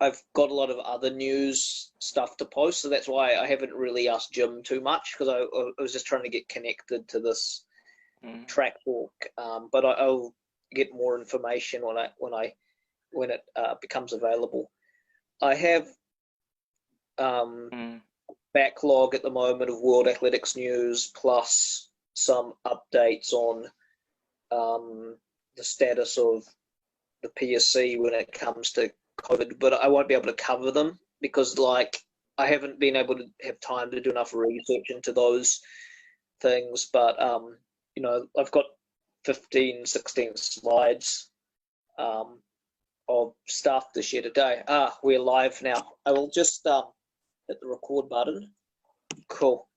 I've got a lot of other news stuff to post, so that's why I haven't really asked Jim too much, because I was just trying to get connected to this track talk. But I'll get more information when it becomes available. I have backlog at the moment of World Athletics news, plus some updates on the status of the PSC when it comes to COVID, but I won't be able to cover them because, like, I haven't been able to have time to do enough research into those things. But you know, I've got 15, 16 slides of stuff to share today. We're live now. I will just hit the record button. Cool.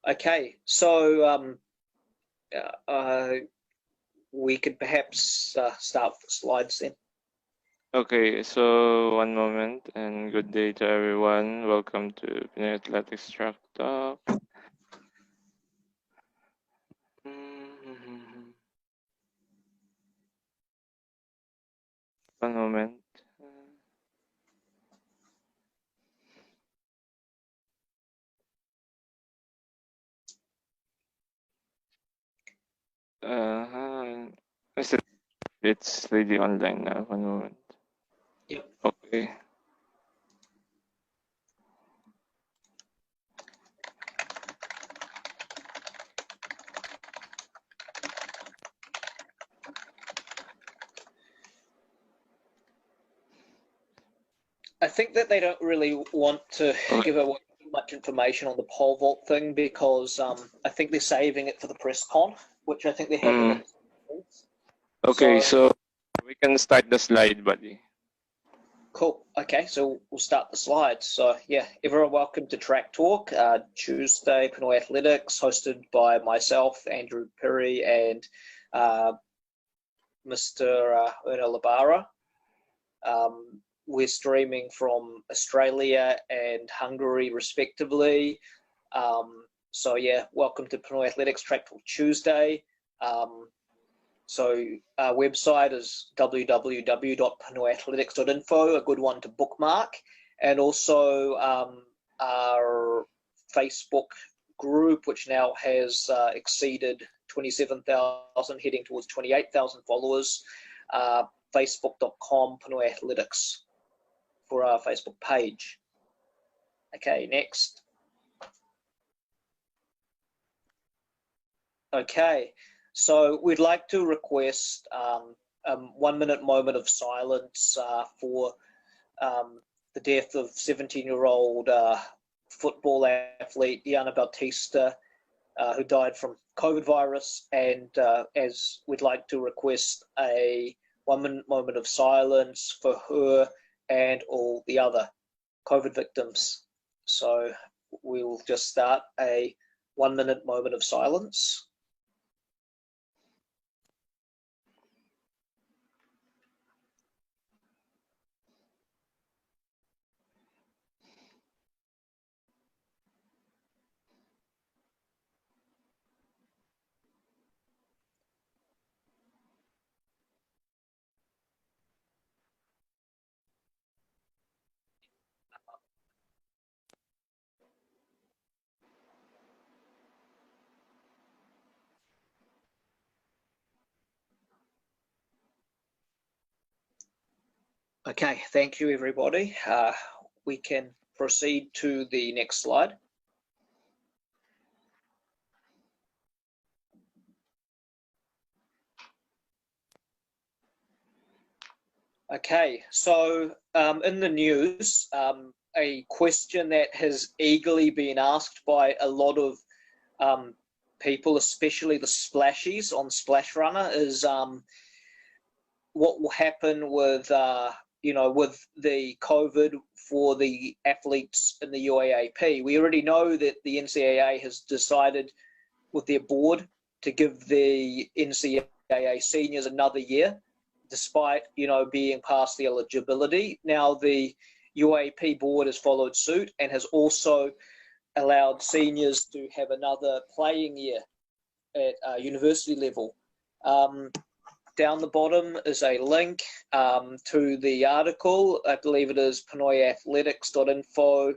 Okay, so we could perhaps start with the slides then. Okay, so one moment and good day to everyone. Welcome to Pinoyathletics Track Talk. One moment. It's really online now. One moment. Yep. Okay. I think that they don't really want to give away much information on the pole vault thing because I think they're saving it for the press con, which I think they're having. Okay, so we can start the slide, buddy. Cool. Okay, so we'll start the slides. So yeah, everyone welcome to Track Talk, Tuesday, Pinoyathletics, hosted by myself, Andrew Perry, and Mr. Una Labara. We're streaming from Australia and Hungary, respectively. So yeah, welcome to Pinoyathletics Track Talk Tuesday. So our website is www.pinoyathletics.info, a good one to bookmark, and also our Facebook group, which now has exceeded 27,000, heading towards 28,000 followers, facebook.com Pinoyathletics for our Facebook page. Okay, next. Okay. So we'd like to request a 1 minute moment of silence for the death of 17-year-old football athlete Yana Bautista, who died from COVID virus, and as we'd like to request a 1 minute moment of silence for her and all the other COVID victims. So we'll just start a 1 minute moment of silence. Okay, thank you, everybody. We can proceed to the next slide. Okay, so in the news, a question that has eagerly been asked by a lot of people, especially the splashies on Splash Runner, is what will happen with with the COVID for the athletes in the UAAP. We already know that the NCAA has decided with their board to give the NCAA seniors another year, despite being past the eligibility. Now the UAAP board has followed suit and has also allowed seniors to have another playing year at university level. down the bottom is a link to the article. I believe it is Pinoyathletics.info,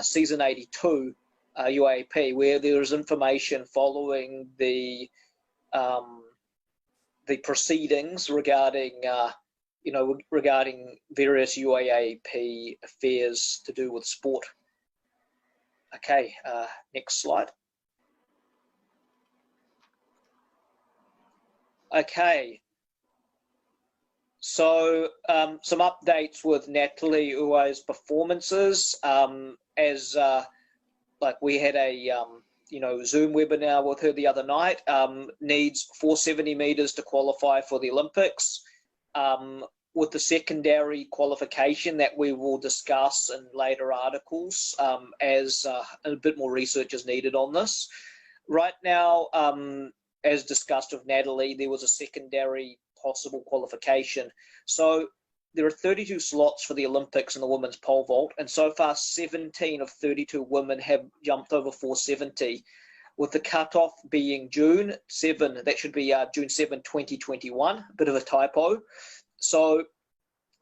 season 82, UAAP, where there is information following the proceedings regarding, regarding various UAAP affairs to do with sport. Okay, next slide. Okay, so some updates with Natalie Uy Performances. Like we had a Zoom webinar with her the other night. Needs 470 meters to qualify for the Olympics. With the secondary qualification that we will discuss in later articles, as a bit more research is needed on this. Right now, as discussed with Natalie, there was a secondary possible qualification. So there are 32 slots for the Olympics in the women's pole vault, and so far 17 of 32 women have jumped over 470, with the cutoff being June 7, that should be June 7, 2021, a bit of a typo. So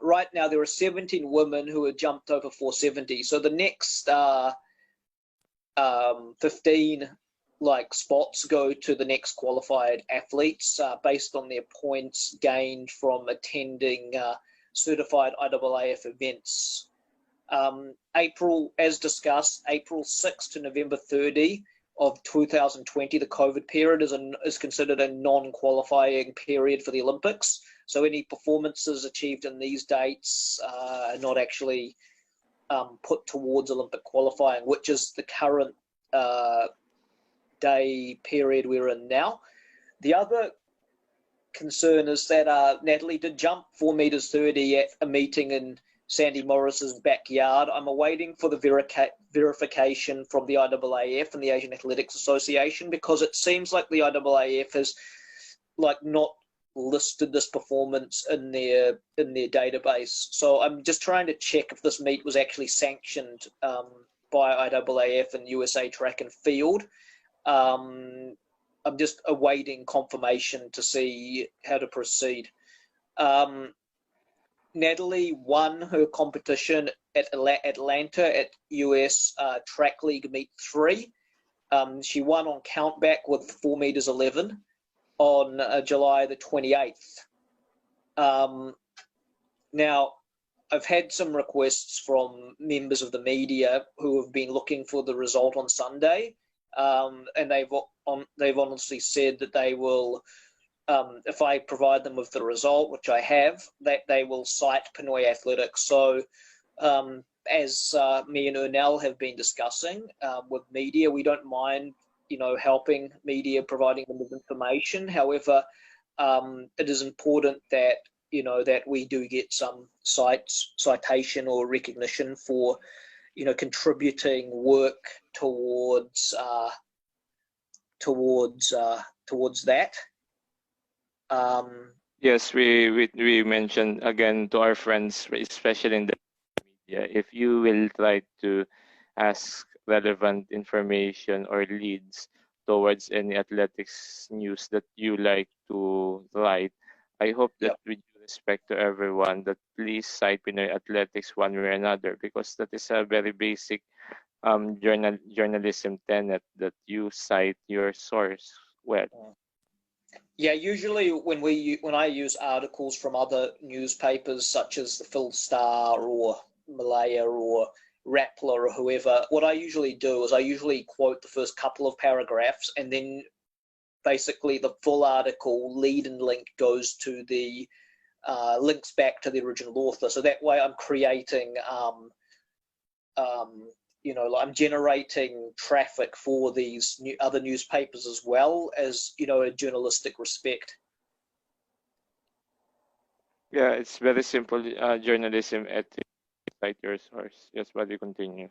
right now there are 17 women who have jumped over 470. So the next 15 spots go to the next qualified athletes based on their points gained from attending certified IAAF events. April, as discussed, April 6 to November 30 of 2020, the COVID period is considered a non-qualifying period for the Olympics. So any performances achieved in these dates are not actually put towards Olympic qualifying, which is the current day period we're in now. The other concern is that Natalie did jump 4 meters 30 at a meeting in Sandy Morris's backyard. I'm awaiting for the verification from the IAAF and the Asian Athletics Association, because it seems like the IAAF has not listed this performance in their database. So I'm just trying to check if this meet was actually sanctioned by IAAF and USA Track and Field. I'm just awaiting confirmation to see how to proceed. Natalie won her competition at Atlanta at US Track League Meet 3. She won on countback with 4 meters 11 on July the 28th. Now, I've had some requests from members of the media who have been looking for the result on Sunday, and they've honestly said that they will, if I provide them with the result, which I have, that they will cite Pinoyathletics. So as me and Ernell have been discussing with media, we don't mind, helping media, providing them with information. However, it is important that, that we do get some citation or recognition for, contributing work towards that. Yes, we mentioned again to our friends, especially in the media, if you will try to ask relevant information or leads towards any athletics news that you like to write, I hope that with due respect to everyone, that please cite Pinoy Athletics one way or another, because that is a very basic journalism tenet, that you cite your source well. Yeah, usually when I use articles from other newspapers such as the Phil Star or Malaya or Rappler or whoever, what I usually do is I usually quote the first couple of paragraphs, and then basically the full article lead and link goes to the links back to the original author. So that way I'm creating I'm generating traffic for these other newspapers as well as, a journalistic respect. Yeah, it's very simple journalism ethics. Cite your source. Yes, but you continue.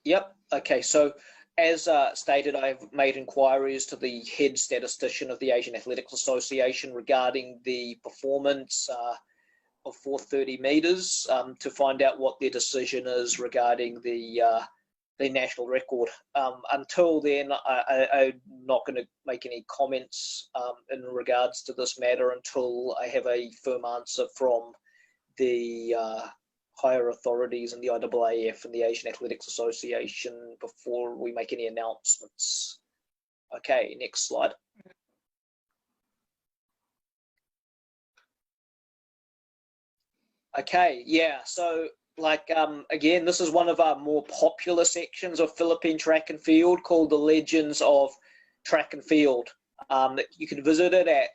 Yep. Okay. So as stated, I've made inquiries to the head statistician of the Asian Athletics Association regarding the performance of 430 meters to find out what their decision is regarding the the national record. Until then, I'm not going to make any comments in regards to this matter until I have a firm answer from the higher authorities in the IAAF and the Asian Athletics Association before we make any announcements. Okay, next slide. Okay, yeah, so like again, this is one of our more popular sections of Philippine track and field called the Legends of Track and Field. You can visit it at,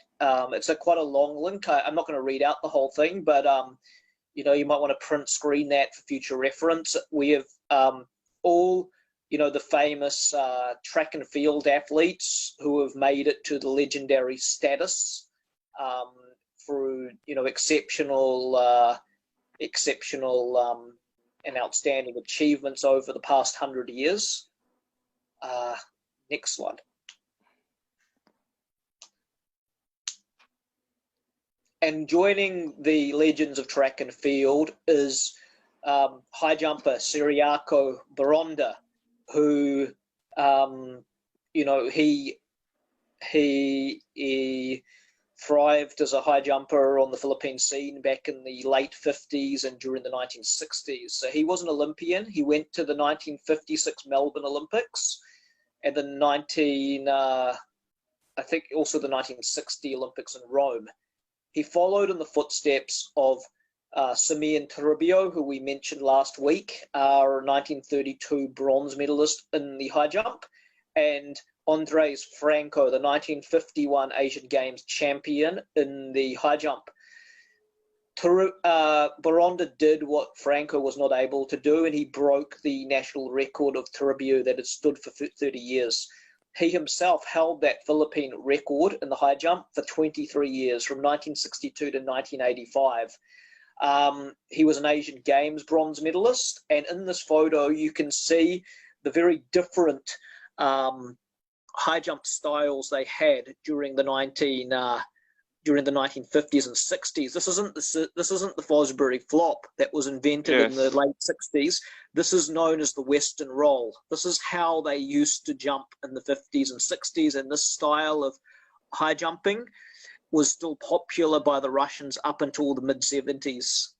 it's quite a long link. I'm not going to read out the whole thing, but you know, you might want to print screen that for future reference. We have all, you know, the famous track and field athletes who have made it to the legendary status through, you know, exceptional and outstanding achievements over the past 100 years. Next slide. And joining the Legends of Track and Field is high jumper Ciriaco Baronda, who, you know, he thrived as a high jumper on the Philippine scene back in the late 50s and during the 1960s. So he was an Olympian. He went to the 1956 Melbourne Olympics and the I think also the 1960 Olympics in Rome. He followed in the footsteps of Simeon Toribio, who we mentioned last week, our 1932 bronze medalist in the high jump, and Andres Franco, the 1951 Asian Games champion in the high jump. Baronda did what Franco was not able to do, and he broke the national record of Toribio that had stood for 30 years. He himself held that Philippine record in the high jump for 23 years, from 1962 to 1985. He was an Asian Games bronze medalist, and in this photo you can see the very different high jump styles they had during the 1950s and 60s. This isn't the Fosbury flop that was invented in the late 60s. This is known as the Western roll. This is how they used to jump in the 50s and 60s, and this style of high jumping was still popular by the Russians up until the mid-70s.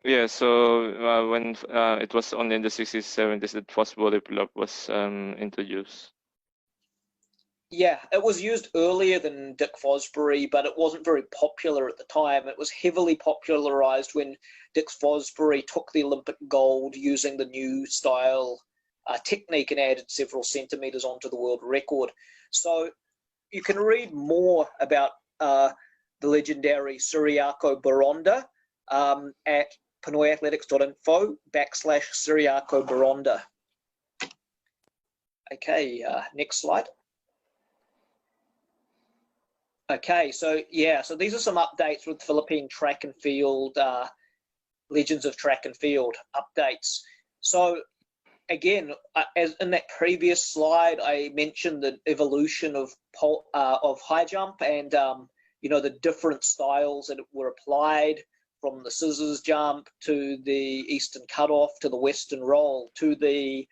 Yeah, so when it was only in the 60s, 70s that Fosbury flop was introduced. Yeah, it was used earlier than Dick Fosbury, but it wasn't very popular at the time. It was heavily popularized when Dick Fosbury took the Olympic gold using the new style technique and added several centimeters onto the world record. So you can read more about the legendary Ciriaco Baronda at pinoyathletics.info/Ciriaco Baronda. Okay, next slide. Okay, so yeah, so these are some updates with Philippine track and field, Legends of Track and Field updates. So again, as in that previous slide, I mentioned the evolution of high jump and you know, the different styles that were applied, from the scissors jump to the Eastern cutoff to the Western roll to the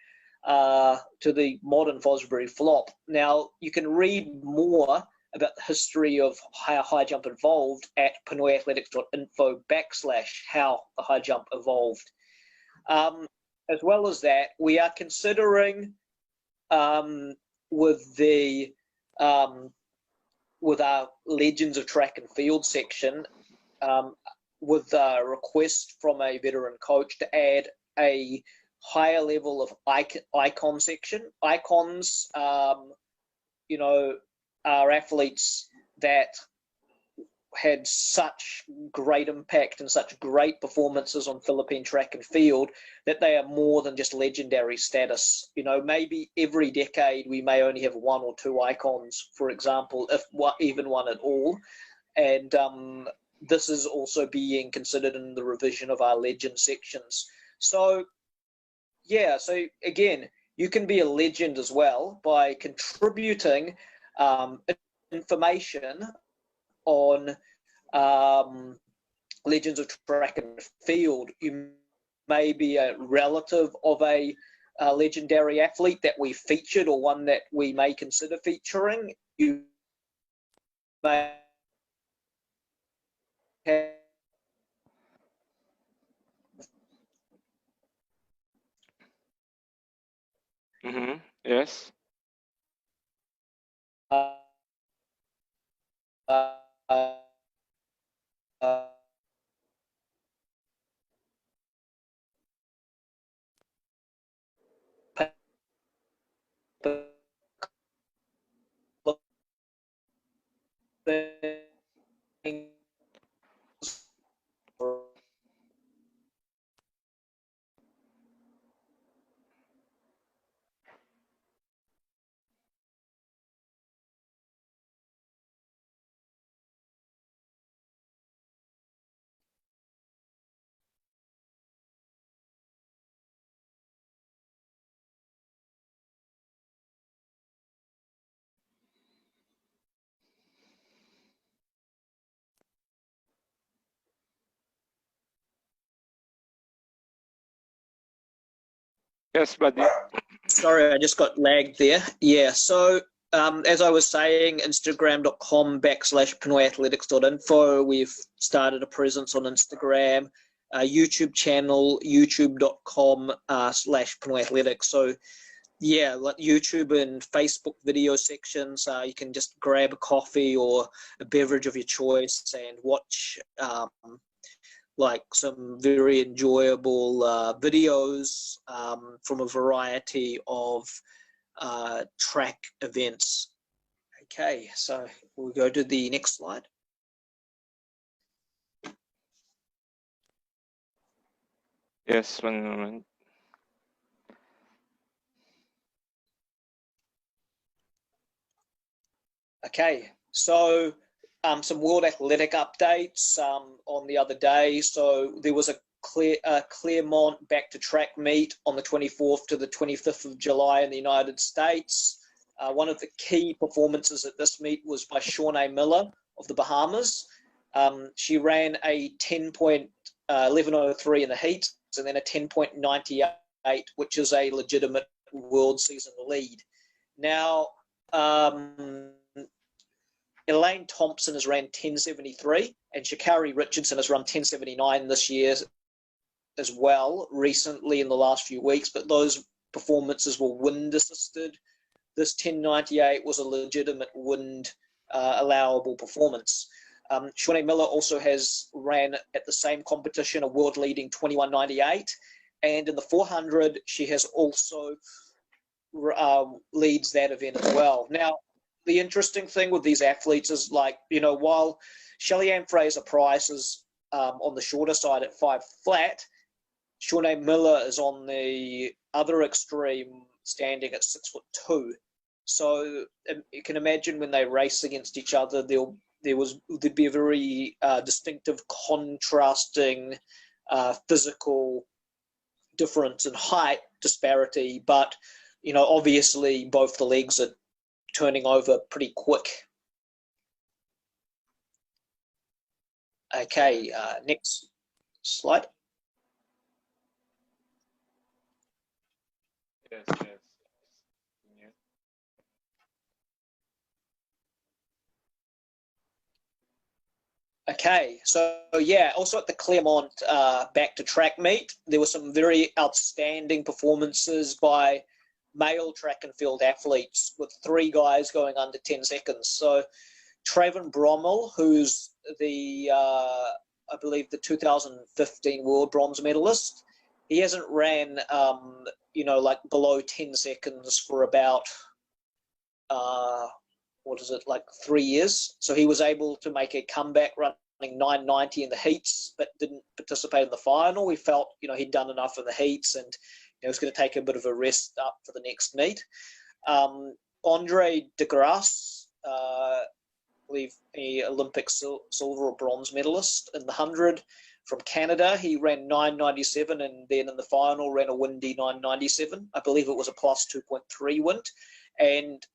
modern Fosbury flop. Now you can read more about the history of how high jump evolved at pinoyathletics.info/how the high jump evolved. As well as that, we are considering with our Legends of Track and Field section, with a request from a veteran coach to add a higher level of icon section. Icons, you know, are athletes that had such great impact and such great performances on Philippine track and field that they are more than just legendary status. You know, maybe every decade we may only have one or two icons, for example, if even one at all. And this is also being considered in the revision of our legend sections. So, yeah, so again, you can be a legend as well by contributing information on Legends of Track and Field. You maybe a relative of a legendary athlete that we featured or one that we may consider featuring, you may have Yes. uh, uh, uh, Yes, buddy. Sorry, I just got lagged there. Yeah, so as I was saying, Instagram.com/Pinoyathletics.info. We've started a presence on Instagram, YouTube channel, youtube.com/Pinoyathletics. So yeah, like YouTube and Facebook video sections, you can just grab a coffee or a beverage of your choice and watch like some very enjoyable videos from a variety of track events. Okay, so we'll go to the next slide. Yes, one moment. Okay, so some World Athletic updates on the other day. So there was a Claremont back to track meet on the 24th to the 25th of July in the United States. One of the key performances at this meet was by Shaunae Miller of the Bahamas. She ran a 10.1103 in the heats and then a 10.98, which is a legitimate world season lead. Now, Elaine Thompson has ran 10.73 and Sha'Carri Richardson has run 10.79 this year as well, recently in the last few weeks, but those performances were wind assisted. This 10.98 was a legitimate wind allowable performance. Shaunae Miller also has ran at the same competition a world leading 21.98, and in the 400 she has also leads that event as well. Now, the interesting thing with these athletes is, like, you know, while Shelly-Ann Fraser-Price is on the shorter side at 5 flat, Shaunae Miller is on the other extreme, standing at 6'2". So you can imagine when they race against each other, there'd be a very distinctive, contrasting physical difference in height disparity. But you know, obviously, both the legs are turning over pretty quick. Okay, next slide. Yes, yes. Yeah. Okay, so yeah, also at the Claremont back to track meet, there were some very outstanding performances by male track and field athletes, with 3 guys going under 10 seconds. So Traven Brommel, who's the, I believe, the 2015 world bronze medalist, he hasn't ran, you know, like below 10 seconds for about, what is it, like 3 years. So he was able to make a comeback running 9.90 in the heats, but didn't participate in the final. We felt, you know, he'd done enough in the heats and he was going to take a bit of a rest up for the next meet. Andre de Grasse, I believe the Olympic silver or bronze medalist in the 100 from Canada. He ran 9.97 and then in the final ran a windy 9.97. I believe it was a plus 2.3 wind. And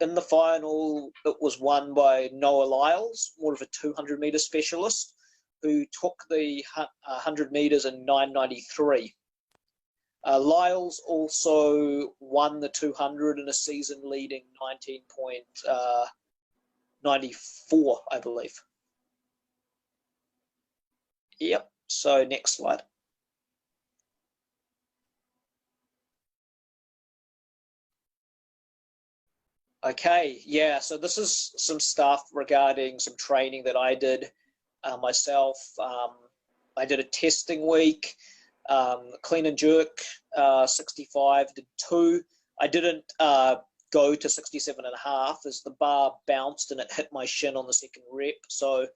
in the final, it was won by Noah Lyles, more of a 200-meter specialist, who took the 100 meters in 9.93. Lyle's also won the 200 in a season leading 19.94, I believe. Yep, so next slide. Okay, yeah, so this is some stuff regarding some training that I did myself. I did a testing week, clean and jerk, 65, did 2. I didn't go to 67.5 as the bar bounced and it hit my shin on the second rep. So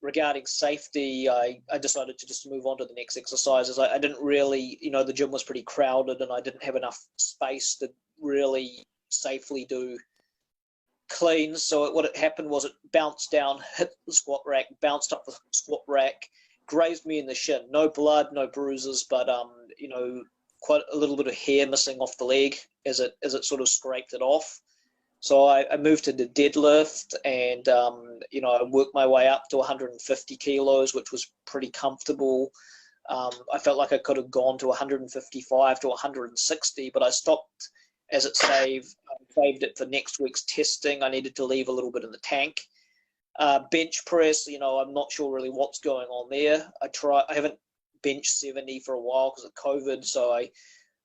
regarding safety, I decided to just move on to the next exercises. I didn't really, the gym was pretty crowded and I didn't have enough space to really safely do cleans. So what happened was it bounced down, hit the squat rack, bounced up the squat rack, grazed me in the shin. No blood, no bruises, but quite a little bit of hair missing off the leg as it sort of scraped it off. So I moved to the deadlift, and I worked my way up to 150 kilos, which was pretty comfortable. I felt like I could have gone to 155 to 160, but I stopped as it saved it for next week's testing. I needed to leave a little bit in the tank. Bench press, I'm not sure really what's going on there. I haven't benched 70 for a while because of COVID, so I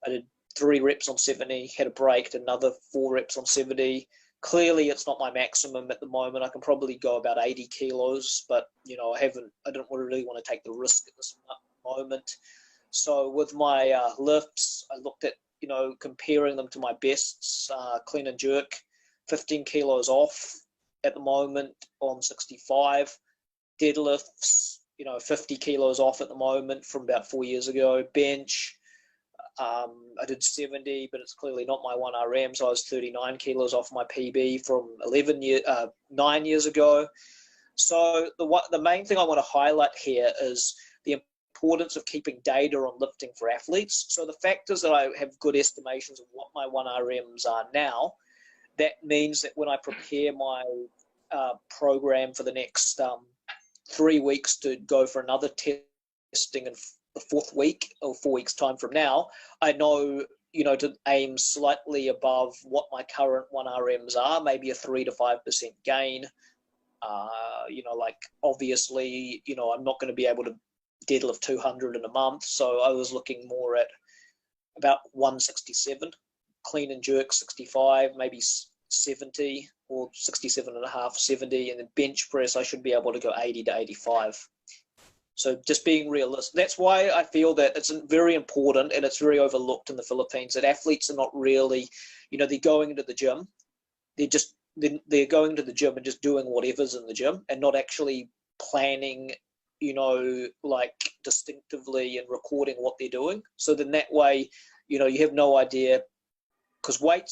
did 3 reps on 70, had a break, did another 4 reps on 70. Clearly, it's not my maximum at the moment. I can probably go about 80 kilos, but I don't really want to take the risk at this moment. So with my lifts, I looked at comparing them to my bests, clean and jerk, 15 kilos off at the moment on 65. Deadlifts, 50 kilos off at the moment from about 4 years ago. Bench, I did 70, but it's clearly not my 1RM, so I was 39 kilos off my PB from 9 years ago. So the main thing I want to highlight here is the importance of keeping data on lifting for athletes. So the fact is that I have good estimations of what my 1RMs are now. That means that when I prepare my program for the next 3 weeks to go for another testing in the 4th week or 4 weeks time from now, I know to aim slightly above what my current 1RMs are, maybe a 3 to 5% gain. Obviously, I'm not going to be able to deadlift 200 in a month, so I was looking more at about 167, clean and jerk 65, maybe 70 or 67.5, 70, and then bench press I should be able to go 80 to 85. So just being realistic. That's why I feel that it's very important and it's very overlooked in the Philippines that athletes are not really, they're going into the gym. They're going to the gym and just doing whatever's in the gym and not actually planning, distinctively and recording what they're doing. So then that way, you have no idea, because weight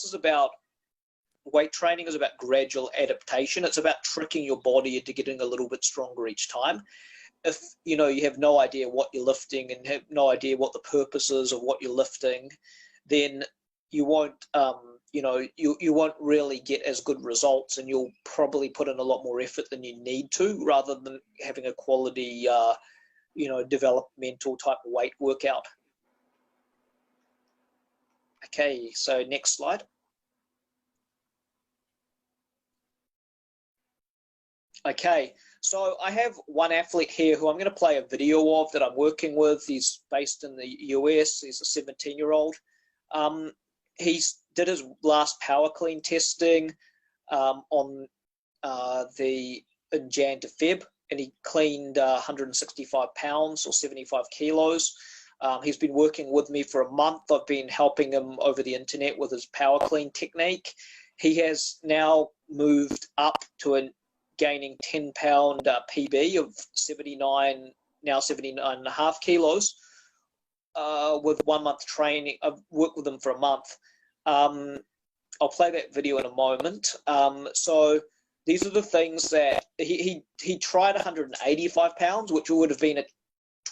training is about gradual adaptation. It's about tricking your body into getting a little bit stronger each time. If you have no idea what you're lifting and have no idea what the purpose is of what you're lifting, then you won't you won't really get as good results, and you'll probably put in a lot more effort than you need to, rather than having a quality developmental type of weight workout. Okay, so next slide. Okay, so I have one athlete here who I'm going to play a video of that I'm working with. He's based in the US. He's a 17-year-old. He's did his last power clean testing in Jan to Feb, and he cleaned 165 pounds or 75 kilos. He's been working with me for a month. I've been helping him over the internet with his power clean technique. He has now moved up to gaining 10-pound PB of 79.5 kilos with 1 month training. I've worked with him for a month. I'll play that video in a moment. So these are the things that he tried 185 pounds, which would have been a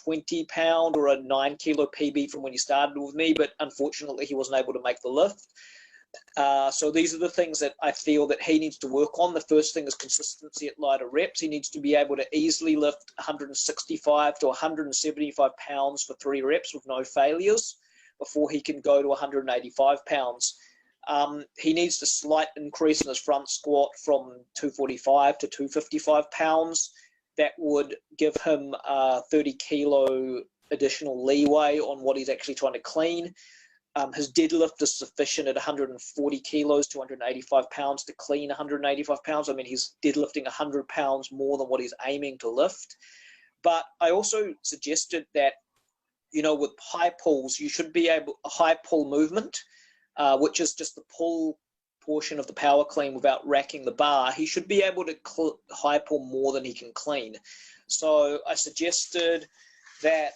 20-pound or a 9 kilo PB from when he started with me, but unfortunately he wasn't able to make the lift. So these are the things that I feel that he needs to work on. The first thing is consistency at lighter reps. He needs to be able to easily lift 165 to 175 pounds for 3 reps with no failures. before he can go to 185 pounds. He needs a slight increase in his front squat from 245 to 255 pounds. That would give him 30 kilo additional leeway on what he's actually trying to clean. His deadlift is sufficient at 140 kilos to 185 pounds to clean 185 pounds. I mean, he's deadlifting 100 pounds more than what he's aiming to lift. But I also suggested that, you know, with high pulls, you should be able, a high pull movement, which is just the pull portion of the power clean without racking the bar. He should be able to high pull more than he can clean. So I suggested that,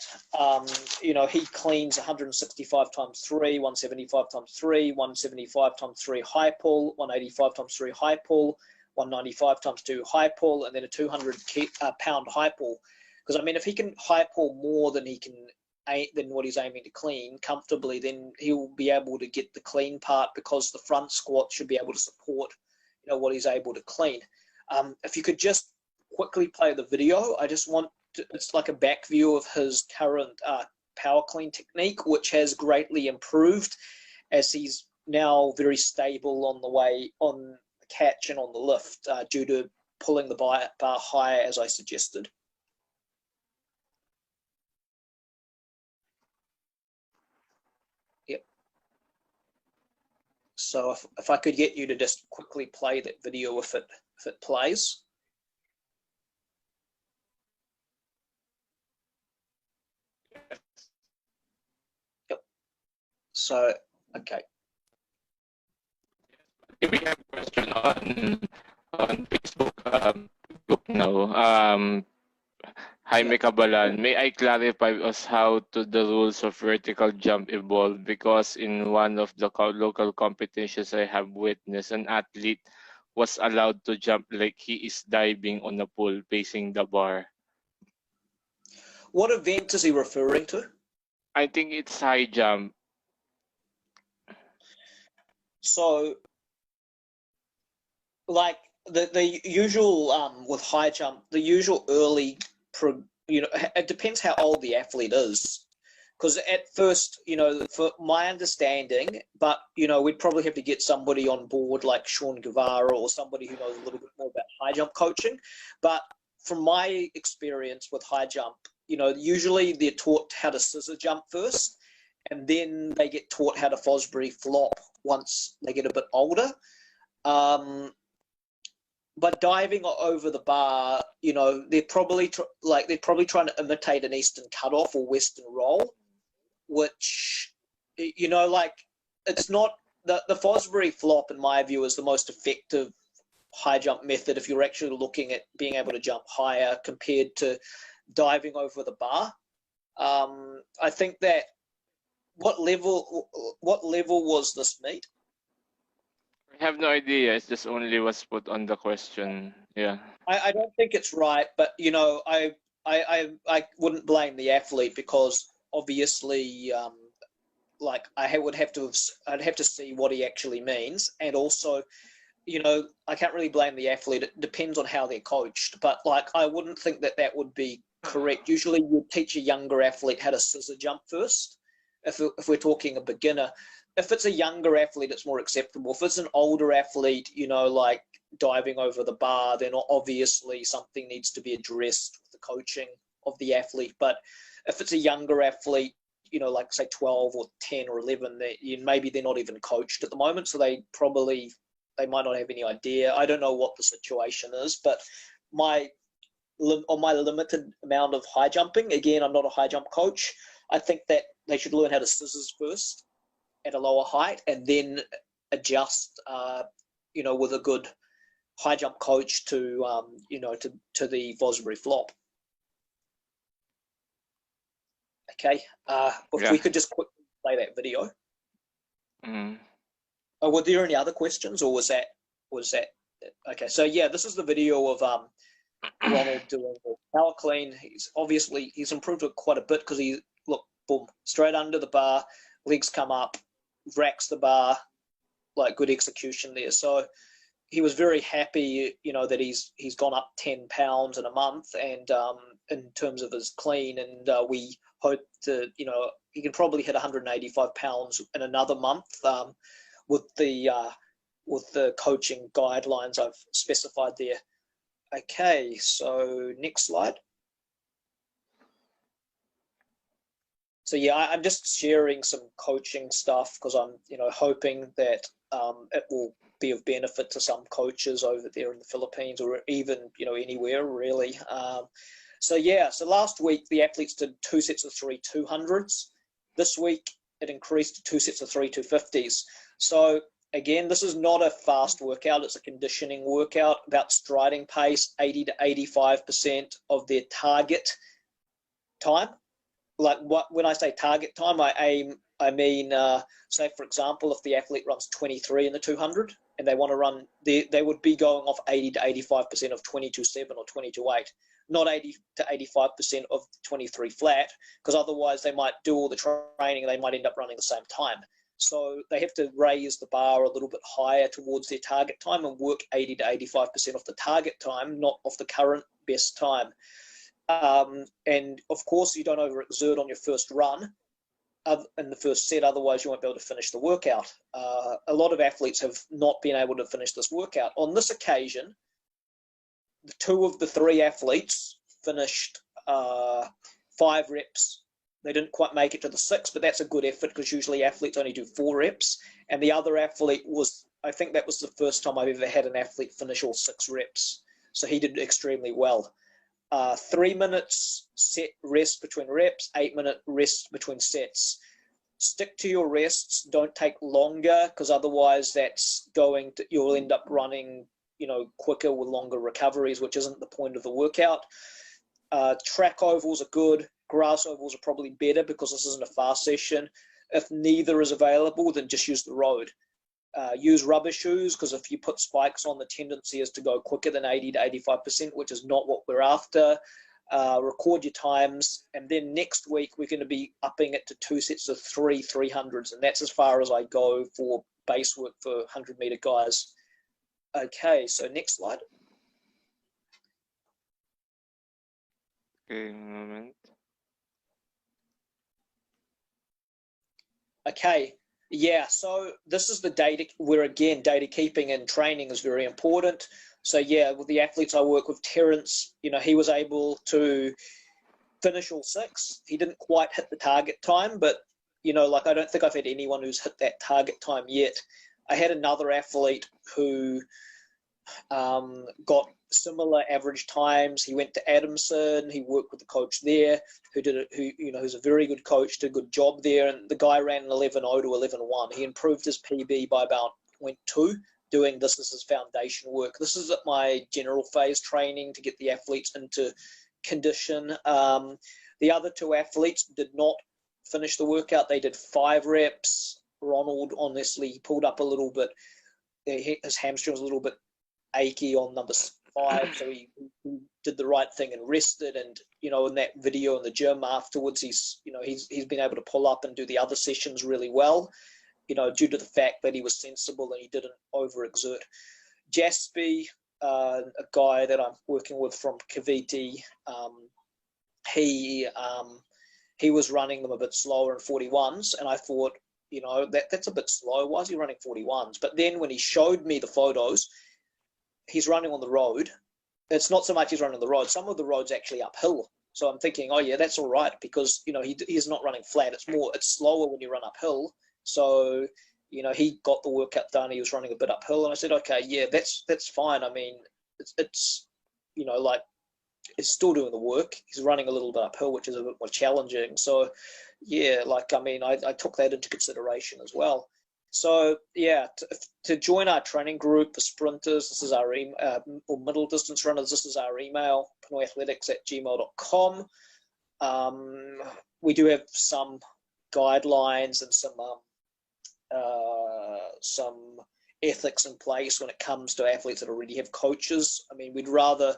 you know, he cleans 165 times 3, 175 times 3, 175 times 3 high pull, 185 times 3 high pull, 195 times 2 high pull, and then a 200 pound high pull. Because, I mean, if he can high pull more than he can, than what he's aiming to clean comfortably, then he'll be able to get the clean part, because the front squat should be able to support, you know, what he's able to clean. If you could just quickly play the video, I just want to, it's like a back view of his current power clean technique, which has greatly improved as he's now very stable on the way, on the catch and on the lift, due to pulling the bar higher as I suggested. So if I could get you to just quickly play that video if it plays. Yep. So, okay. We have a question on Facebook group now. Jaime Cabalan, may I clarify us how to the rules of vertical jump evolve? Because in one of the local competitions I have witnessed, an athlete was allowed to jump like he is diving on a pool facing the bar. What event is he referring to? I think it's high jump. So, like the usual with high jump, the usual early, you know, it depends how old the athlete is. Because at first, you know, for my understanding, but, you know, we'd probably have to get somebody on board like Sean Guevara or somebody who knows a little bit more about high jump coaching. But from my experience with high jump, you know, usually they're taught how to scissor jump first, and then they get taught how to Fosbury flop once they get a bit older. But diving over the bar, you know, they're probably trying to imitate an Eastern cutoff or Western roll, which, you know, like, it's not the Fosbury flop, in my view, is the most effective high jump method if you're actually looking at being able to jump higher compared to diving over the bar. I think that what level was this meet? I have no idea. It's just only was put on the question. Yeah. I don't think it's right, but, you know, I wouldn't blame the athlete, because obviously, like, I'd have to see what he actually means, and also, you know, I can't really blame the athlete. It depends on how they're coached, but, like, I wouldn't think that would be correct. Usually, you teach a younger athlete how to scissor jump first. If we're talking a beginner. If it's a younger athlete, it's more acceptable. If it's an older athlete, you know, like diving over the bar, then obviously something needs to be addressed with the coaching of the athlete. But if it's a younger athlete, you know, like say 12 or 10 or 11, maybe they're not even coached at the moment, so they might not have any idea. I don't know what the situation is, but on my limited amount of high jumping, again, I'm not a high jump coach, I think that they should learn how to scissors first at a lower height, and then adjust, you know, with a good high jump coach to, you know, to the Fosbury flop. Okay, if we could just quickly play that video. Oh, were there any other questions, or was that okay? So yeah, this is the video of Ronald doing the power clean. He's improved it quite a bit, because look, boom, straight under the bar, legs come up, racks the bar, like, good execution there. So he was very happy, you know, that he's gone up 10 pounds in a month, and in terms of his clean, and we hope to, he can probably hit 185 pounds in another month with the coaching guidelines I've specified there. Okay, so next slide. So yeah, I'm just sharing some coaching stuff because I'm, hoping that it will be of benefit to some coaches over there in the Philippines, or even, anywhere really. So last week the athletes did 2 sets of 3 200s. This week it increased to 2 sets of 3 250s. So again, this is not a fast workout, it's a conditioning workout, about striding pace, 80 to 85% of their target time. Like when I say target time, I mean, say for example, if the athlete runs 23 in the 200 and they want to run, they would be going off 80 to 85% of 22.7 or 22.8, not 80 to 85% of 23 flat, because otherwise they might do all the training and they might end up running the same time. So they have to raise the bar a little bit higher towards their target time and work 80 to 85% of the target time, not off the current best time. And of course, you don't overexert on your first run in the first set, otherwise you won't be able to finish the workout. A lot of athletes have not been able to finish this workout. On this occasion, 2 of the 3 athletes finished 5 reps. They didn't quite make it to the 6, but that's a good effort because usually athletes only do 4 reps. And the other athlete I think that was the first time I've ever had an athlete finish all 6 reps. So he did extremely well. 3 minutes set rest between reps, 8-minute rest between sets. Stick to your rests. Don't take longer, because otherwise you'll end up running, quicker with longer recoveries, which isn't the point of the workout. Track ovals are good. Grass ovals are probably better because this isn't a fast session. If neither is available, then just use the road. Use rubber shoes, because if you put spikes on, the tendency is to go quicker than 80 to 85%, which is not what we're after. Record your times, and then next week we're going to be upping it to 2 sets of 3 300s, and that's as far as I go for base work for 100-meter guys. Okay, so next slide. Okay, moment. Okay. Yeah, so this is the data where, again, data keeping and training is very important. So yeah, with the athletes I work with, Terence, he was able to finish all 6. He didn't quite hit the target time, but, I don't think I've had anyone who's hit that target time yet. I had another athlete who got similar average times. He went to Adamson. He worked with the coach there, who's a very good coach, did a good job there. And the guy ran 11.0 to 11.1. He improved his PB by about 0.2, doing this as his foundation work. This is at my general phase training to get the athletes into condition. The other 2 athletes did not finish the workout. They did 5 reps. Ronald, honestly, pulled up a little bit. His hamstring was a little bit achy on number 5, so he did the right thing and rested. And in that video in the gym afterwards, he's been able to pull up and do the other sessions really well, due to the fact that he was sensible and he didn't overexert. Jaspy, a guy that I'm working with from Cavite, he was running them a bit slower in 41s, and I thought, that's a bit slow. Why is he running 41s? But then when he showed me the photos, he's running on the road. It's not so much he's running on the road. Some of the road's actually uphill. So I'm thinking, oh yeah, that's all right, because he's not running flat. It's slower when you run uphill. So he got the workout done. He was running a bit uphill, and I said, okay, yeah, that's fine. I mean, it's it's still doing the work. He's running a little bit uphill, which is a bit more challenging. So yeah, I took that into consideration as well. So yeah, to join our training group for sprinters, this is our or middle distance runners, this is our email, pinoyathletics@gmail.com. We do have some guidelines and some ethics in place when it comes to athletes that already have coaches. I mean, we'd rather,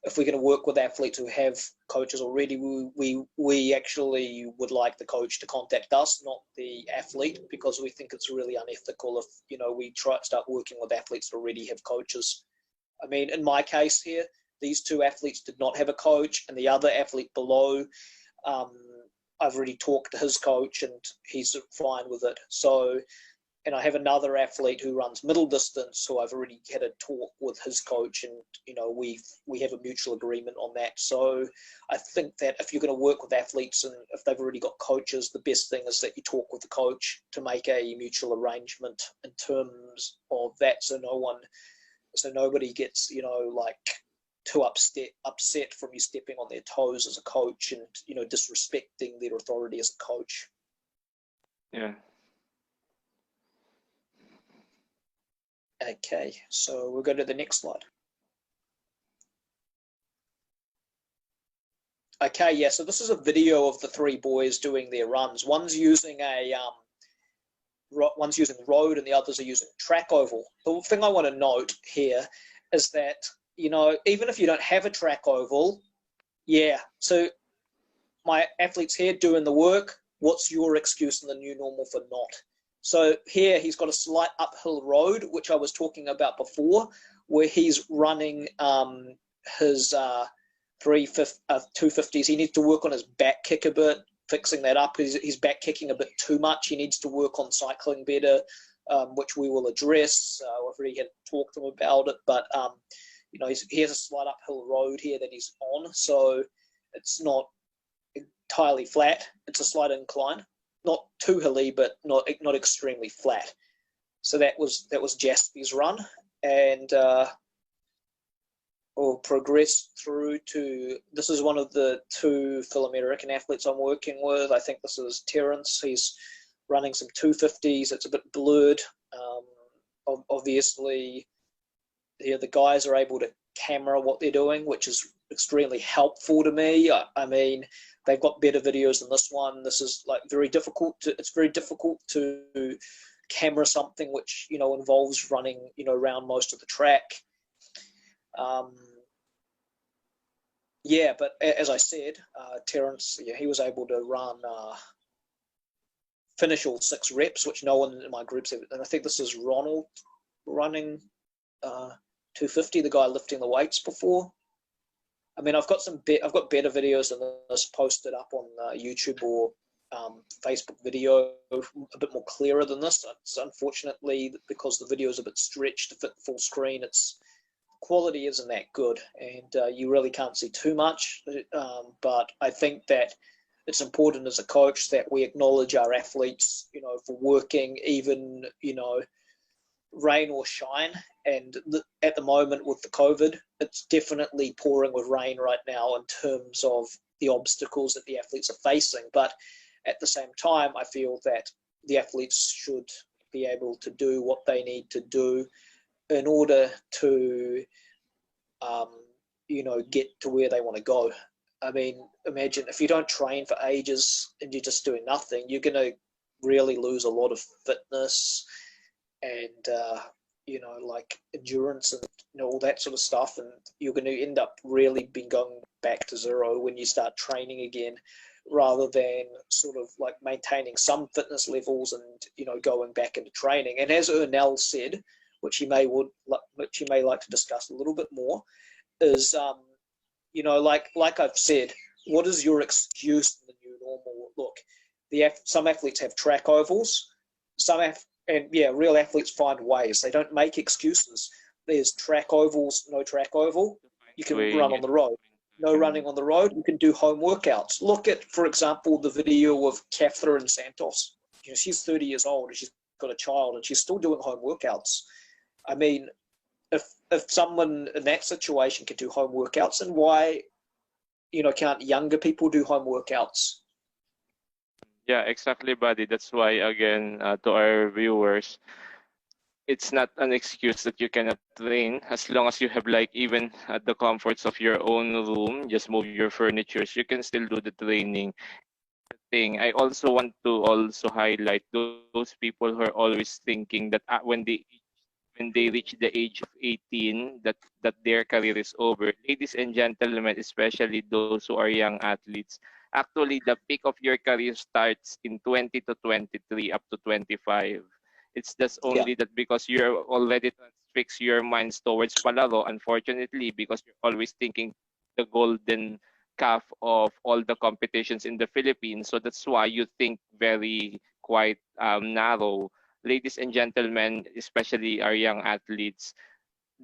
if we're going to work with athletes who have coaches already, we actually would like the coach to contact us, not the athlete, because we think it's really unethical if we start working with athletes that already have coaches. I mean, in my case here, these 2 athletes did not have a coach, and the other athlete below, I've already talked to his coach and he's fine with it. So, and I have another athlete who runs middle distance, who I've already had a talk with his coach, and we have a mutual agreement on that. So I think that if you're going to work with athletes and if they've already got coaches, the best thing is that you talk with the coach to make a mutual arrangement in terms of that, so nobody gets too upset from you stepping on their toes as a coach and disrespecting their authority as a coach. Yeah. Okay, so we'll go to the next slide. Okay, yeah, so this is a video of the three boys doing their runs. One's using road and the others are using track oval. The thing I want to note here is that, even if you don't have a track oval, so my athlete's here doing the work. What's your excuse in the new normal for not? So here he's got a slight uphill road, which I was talking about before, where he's running his 250s. He needs to work on his back kick a bit, fixing that up. He's back kicking a bit too much. He needs to work on cycling better, which we will address. I've already had talked to him about it, but he has a slight uphill road here that he's on, so it's not entirely flat. It's a slight incline. Not too hilly, but not extremely flat. So that was Jaspy's run, and we'll progress through to, this is one of the two Phil-American athletes I'm working with. I think this is Terence. He's running some 250s. It's a bit blurred. Obviously, the guys are able to camera what they're doing, which is extremely helpful to me. I mean, they've got better videos than this one. This is it's very difficult to camera something which involves running around most of the track. But as I said, Terence, he was able to run finish all 6 reps, which no one in my groups have. And I think this is Ronald running 250, the guy lifting the weights before. I mean, I've got better videos than this posted up on YouTube or Facebook video, a bit more clearer than this. It's unfortunately, because the video is a bit stretched to fit full screen, its quality isn't that good, and you really can't see too much. But I think that it's important as a coach that we acknowledge our athletes, for working even, rain or shine. And at the moment with the COVID, it's definitely pouring with rain right now in terms of the obstacles that the athletes are facing. But at the same time, I feel that the athletes should be able to do what they need to do in order to, get to where they want to go. I mean, imagine if you don't train for ages and you're just doing nothing, you're going to really lose a lot of fitness and, endurance and, all that sort of stuff. And you're going to end up really being going back to zero when you start training again, rather than sort of maintaining some fitness levels and, going back into training. And as Ernell said, which you may like to discuss a little bit more, is like I've said, what is your excuse in the new normal? Look, some athletes have track ovals, real athletes find ways. They don't make excuses. There's track ovals, no track oval. You can run on the road. No running on the road. You can do home workouts. Look at, for example, the video of Catherine Santos. She's 30 years old and she's got a child and she's still doing home workouts. I mean, if someone in that situation can do home workouts, then why, can't younger people do home workouts? Yeah, exactly, buddy. That's why, again, to our viewers, it's not an excuse that you cannot train. As long as you have even at the comforts of your own room, just move your furnitures, you can still do the training. I also want to highlight those people who are always thinking that when they reach the age of 18, that their career is over. Ladies and gentlemen, especially those who are young athletes, actually the peak of your career starts in 20 to 23 up to 25. It's just only that because you're already transfixed your minds towards palaro, unfortunately, because you're always thinking the golden CAF of all the competitions in the Philippines. So that's why you think very quite narrow. Ladies and gentlemen, especially our young athletes,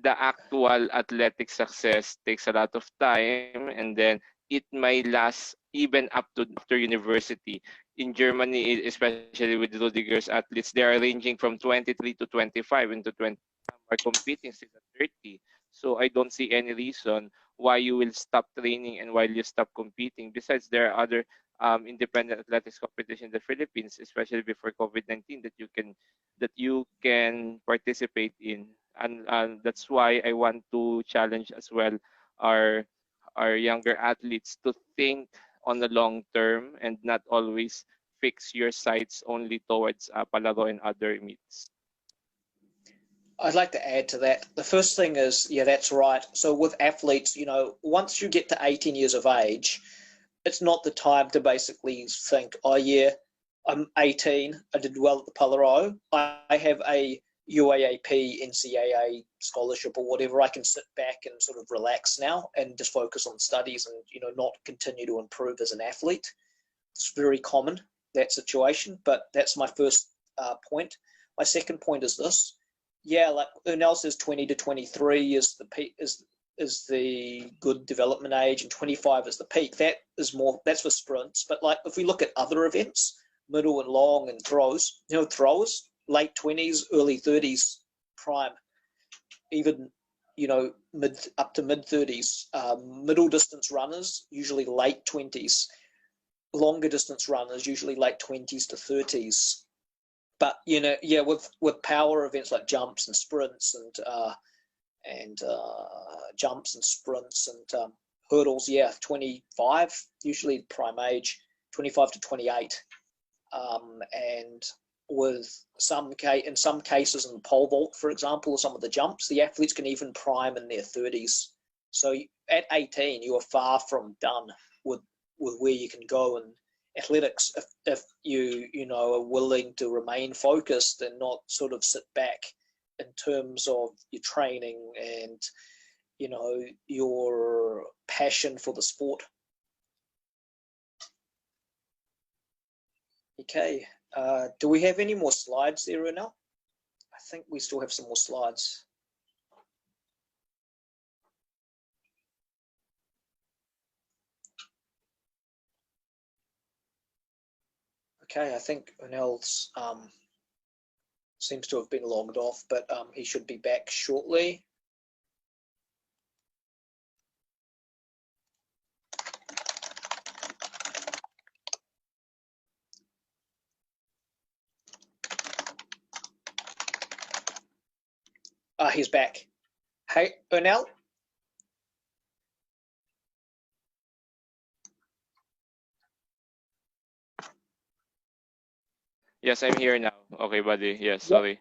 the actual athletic success takes a lot of time, and then it may last even up to after university. In Germany, especially with Rudiger's athletes, they are ranging from 23 to 25, and to 20 are competing still at 30. So I don't see any reason why you will stop training and why you stop competing. Besides, there are other independent athletics competition in the Philippines, especially before COVID-19, that you can participate in, and that's why I want to challenge as well our our younger athletes to think on the long term and not always fix your sights only towards palaro and other meets. I'd like to add to that. The first thing is, yeah, that's right. So with athletes, once you get to 18 years of age, it's not the time to basically think, oh yeah, I'm 18, I did well at the Palaro, I have a UAAP, NCAA scholarship or whatever, I can sit back and sort of relax now and just focus on studies and, not continue to improve as an athlete. It's very common, that situation, but that's my first point. My second point is this. Yeah, like Ernell says, 20 to 23 is the peak, is the good development age, and 25 is the peak. That's for sprints. But like if we look at other events, middle and long and throws, late 20s, early 30s prime, even mid up to mid 30s. Middle distance runners usually late 20s. Longer distance runners usually late 20s to 30s. But with power events like jumps and sprints and jumps and sprints and hurdles, 25 usually prime age, 25 to 28, and with in some cases in the pole vault, for example, or some of the jumps, the athletes can even prime in their 30s. So at 18, you are far from done with where you can go in athletics if you are willing to remain focused and not sort of sit back in terms of your training and your passion for the sport. Okay, do we have any more slides there, Ernell? I think we still have some more slides. Okay, I think Ernell's seems to have been logged off, but he should be back shortly. He's back. Hey, Ernell? Yes, I'm here now. Okay, buddy. Yes, sorry.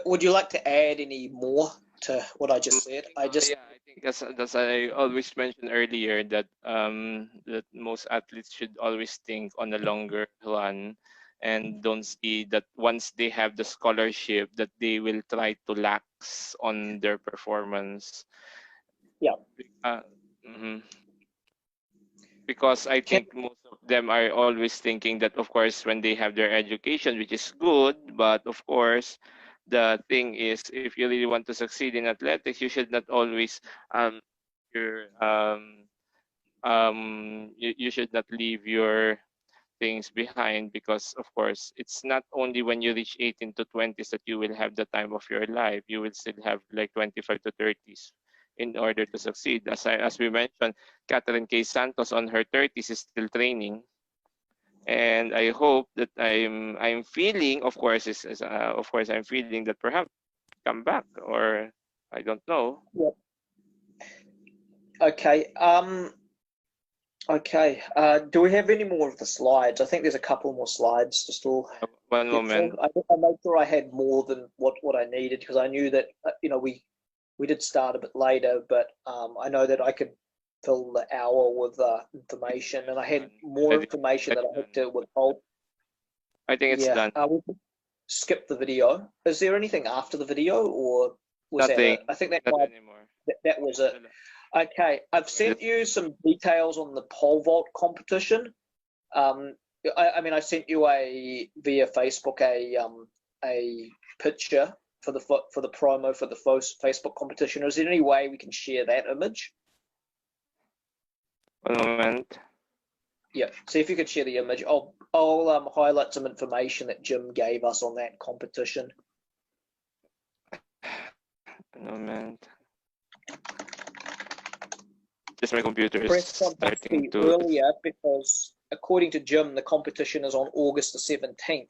Would you like to add any more to what I just said? I think that's I always mentioned earlier that that most athletes should always think on a longer run, and don't see that once they have the scholarship that they will try to lax on their performance. Yeah. Because I think most of them are always thinking that, of course, when they have their education, which is good, but of course, the thing is, if you really want to succeed in athletics, you should not always your you should not leave your things behind, because of course it's not only when you reach 18 to 20s that you will have the time of your life. You will still have like 25 to 30s in order to succeed. As we mentioned, Catherine K. Santos on her 30s is still training, and I hope that I'm feeling, of course, I'm feeling that perhaps come back, or I don't know. Yep. Okay. Okay. Do we have any more of the slides? I think there's a couple more slides to still. One moment. I made sure I had more than what I needed, because I knew that we did start a bit later, but I know that I could fill the hour with information, and I had more information that I had to withhold. I think it's done. We'll skip the video. Is there anything after the video, or was nothing? that it? I think that not anymore. That was it. Okay, I've sent you some details on the pole vault competition. I mean, I sent you via Facebook a picture for the promo for the Facebook competition. Is there any way we can share that image? One moment. Yeah, see if you could share the image. I'll highlight some information that Jim gave us on that competition. One moment. Just my computer is Press on starting to. earlier because according to Jim, the competition is on August the 17th.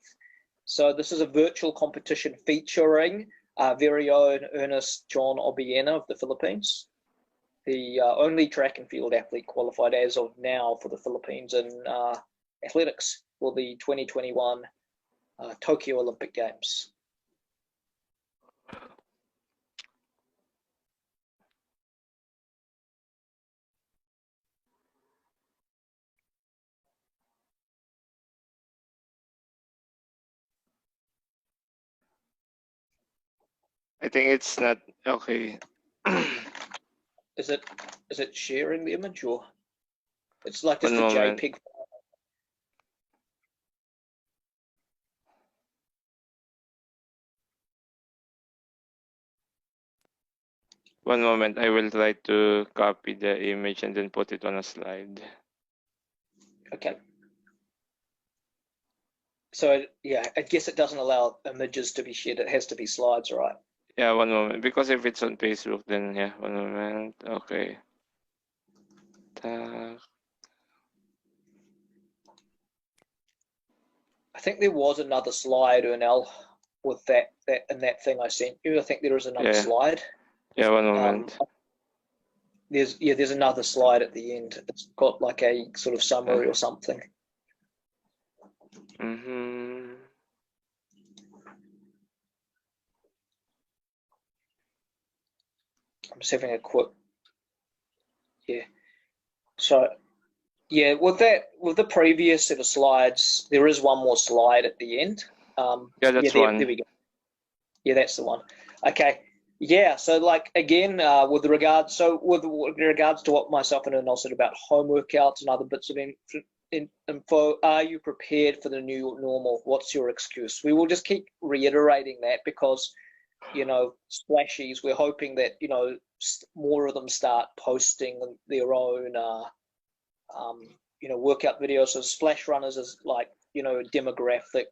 So this is a virtual competition featuring our very own Ernest John Obiena of the Philippines, the only track and field athlete qualified as of now for the Philippines in athletics for the 2021 Tokyo Olympic Games. I think it's not okay. Is it sharing the image or it's like just One a moment. JPEG? One moment. I will try to copy the image and then put it on a slide. Okay. So yeah, I guess it doesn't allow images to be shared. It has to be slides, right? Yeah, one moment. Because if it's on Facebook, then yeah, one moment. Okay. I think there was another slide, Ernell, with that in that thing I sent you. I think there is another slide. Yeah, one moment. There's another slide at the end. It's got like a sort of summary or something. Mm-hmm. I'm just having a quick. Yeah. So yeah, with the previous set of slides, there is one more slide at the end. Yeah, that's one. There we go. Yeah, that's the one. Okay. Yeah, so like again, with regards to what myself and Ernell said about home workouts and other bits of info, are you prepared for the new normal? What's your excuse? We will just keep reiterating that because, splashies, we're hoping that, more of them start posting their own, workout videos. So Splash Runners is like, a demographic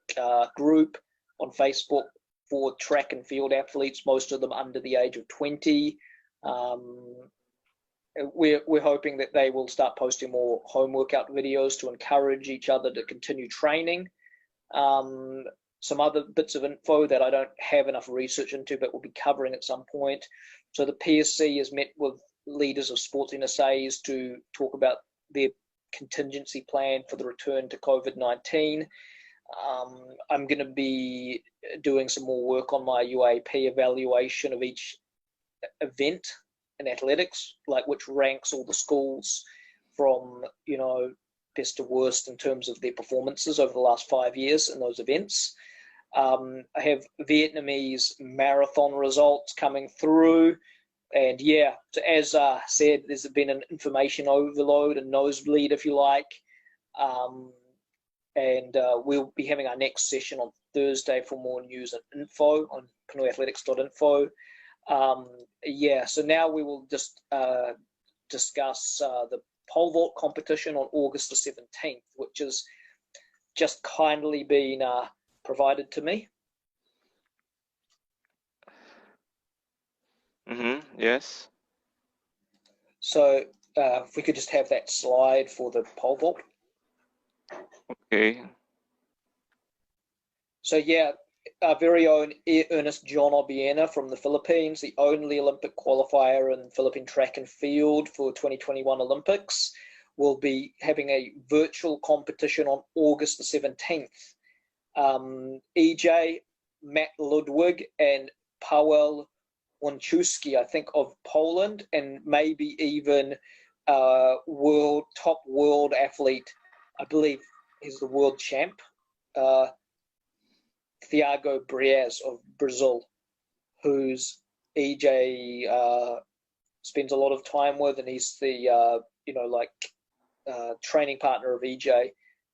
group on Facebook for track and field athletes, most of them under the age of 20. We're hoping that they will start posting more home workout videos to encourage each other to continue training. Some other bits of info that I don't have enough research into, but we'll be covering at some point. So the PSC has met with leaders of sports NSAs to talk about their contingency plan for the return to COVID-19. I'm going to be doing some more work on my UAAP evaluation of each event in athletics, like which ranks all the schools from, best to worst in terms of their performances over the last 5 years in those events. I have Vietnamese marathon results coming through. And yeah, so as said, there's been an information overload and nosebleed, if you like. And we'll be having our next session on Thursday for more news and info on pinoyathletics.info. So now we will just discuss the pole vault competition on August the 17th, which has just kindly been provided to me. Yes. So if we could just have that slide for the pole vault. Okay. So yeah, our very own Ernest John Obiena from the Philippines, the only Olympic qualifier in Philippine track and field for 2021 Olympics, will be having a virtual competition on August the 17th. EJ, Matt Ludwig, and Paweł Łączewski, I think, of Poland, and maybe even top world athlete, I believe he's the world champ, Thiago Breas of Brazil, whose EJ spends a lot of time with, and he's the training partner of EJ.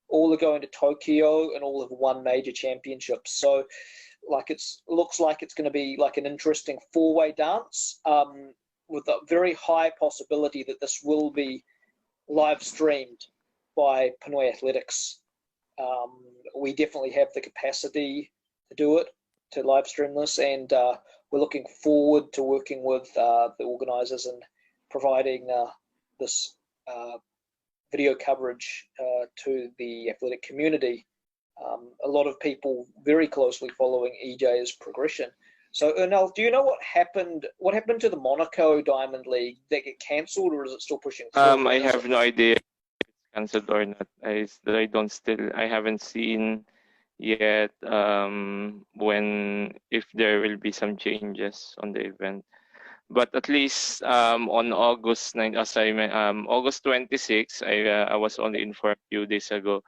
All are going to Tokyo, and all have won major championships. So, looks like it's going to be like an interesting four-way dance, with a very high possibility that this will be live streamed by Pinoyathletics. We definitely have the capacity to do it, to live stream this, and we're looking forward to working with the organisers and providing this video coverage to the athletic community. A lot of people very closely following EJ's progression. So, Ernal, do you know what happened? What happened to the Monaco Diamond League? Did it get cancelled, or is it still pushing through? I have no idea if it's cancelled or not. I haven't seen yet if there will be some changes on the event. But at least on August 9, August 26, I was only informed a few days ago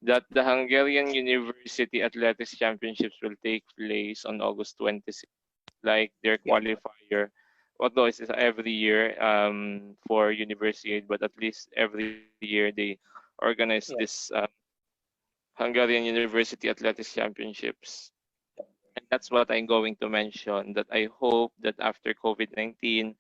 that the Hungarian University Athletics Championships will take place on August 26, like their qualifier. Although it's every year for university, but at least every year they organize this Hungarian University Athletics Championships. And that's what I'm going to mention, that I hope that after COVID-19,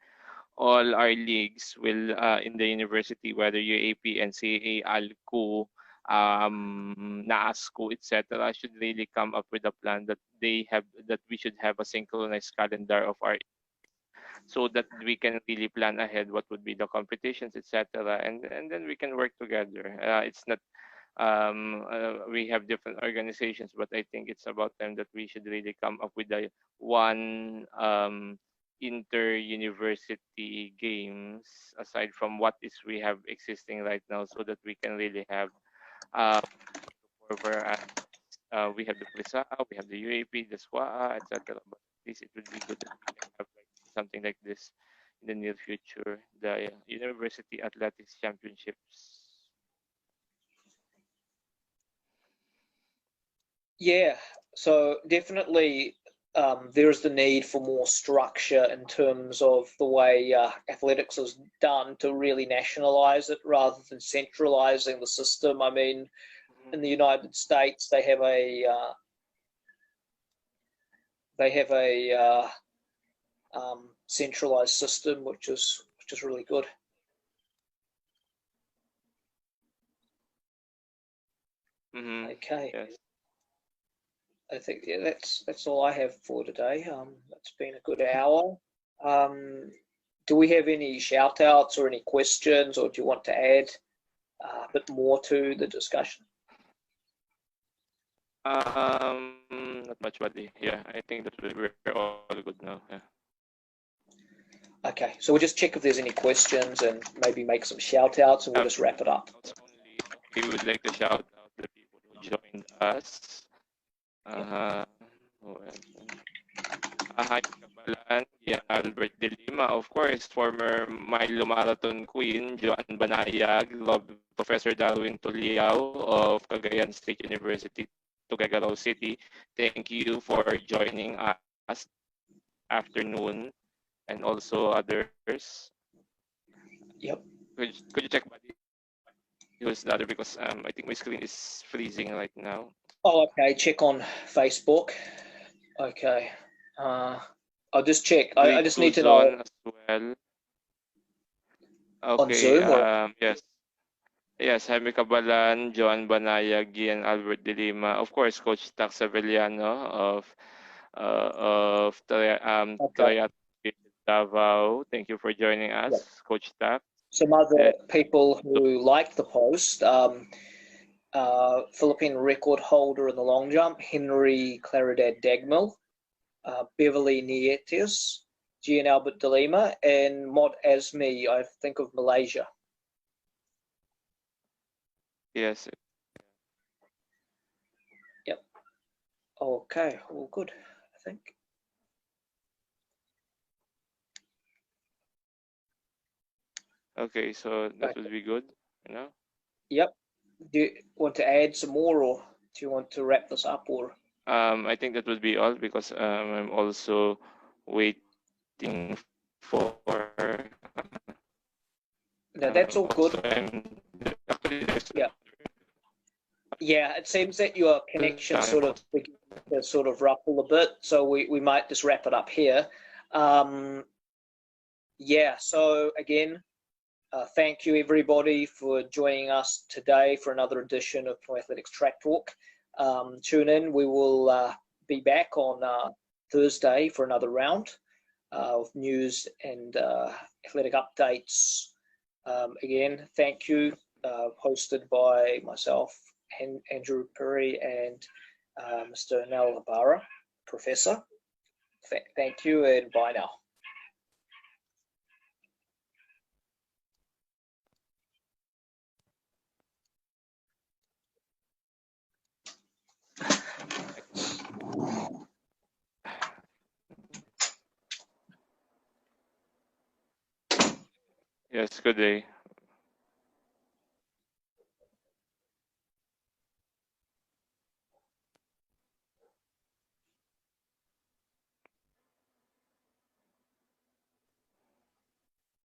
all our leagues will, in the university, whether UAP, NCAA, ALCU, NAASCU, etc., should really come up with a plan that we should have a synchronized calendar of our, so that we can really plan ahead what would be the competitions, etc., and then we can work together. It's not we have different organizations, but I think it's about time that we should really come up with a one inter-university games aside from what is we have existing right now, so that we can really have we have the PRISA, we have the UAP, the SWAA, etc. But at least it would be good that we can have something like this in the near future, the University Athletics Championships. Yeah, so definitely there's the need for more structure in terms of the way athletics is done, to really nationalize it rather than centralizing the system. I mean, in the United States, they have a centralized system, which is really good. Okay. Yes. I think that's all I have for today. It's been a good hour. Do we have any shout outs or any questions, or do you want to add a bit more to the discussion? Not much, buddy. Yeah, I think that we're all good now. Yeah. Okay, so we'll just check if there's any questions and maybe make some shout outs, and we'll just wrap it up. We would like to shout out the people who joined us. Hi, Kabalan, Yana Albert De Lima, of course, former Milo Marathon Queen, Joan Banayag, Professor Darwin Tuliao of Cagayan State University, Tuguegarao City. Thank you for joining us afternoon, and also others. Yep. Could you check, buddy, who's the other, because I think my screen is freezing right now. Oh, okay. Check on Facebook. Okay. I'll just check. I just need to know. As well. Okay. On Zoom? Yes. Jaime Cabalan, Joan Banayag, and Albert De Lima. Of course, Coach Tax Avellano of Triathlon Davao. Thank you for joining us, Coach Tax. Some other people who liked the post. Philippine record holder in the long jump, Henry Claridad Dagmil, Beverly Nietes, Gian Albert De Lima, and Mod Azmi, I think, of Malaysia. Yes. Yep. Okay, all good, I think. Okay, so that would be good, you know? Yep. Do you want to add some more, or do you want to wrap this up, or? I think that would be all, because I'm also waiting for No, that's all good. Yeah. Yeah, it seems that your connection sort of begins to sort of ruffle a bit, so we might just wrap it up here. Yeah, so again, thank you everybody for joining us today for another edition of Pinoyathletics Track Talk. Tune in. We will be back on Thursday for another round of news and athletic updates. Again, thank you. Hosted by myself, Andrew Perry, and Mr. Nal Labara, Professor. Thank you, and bye now. Yes, good day.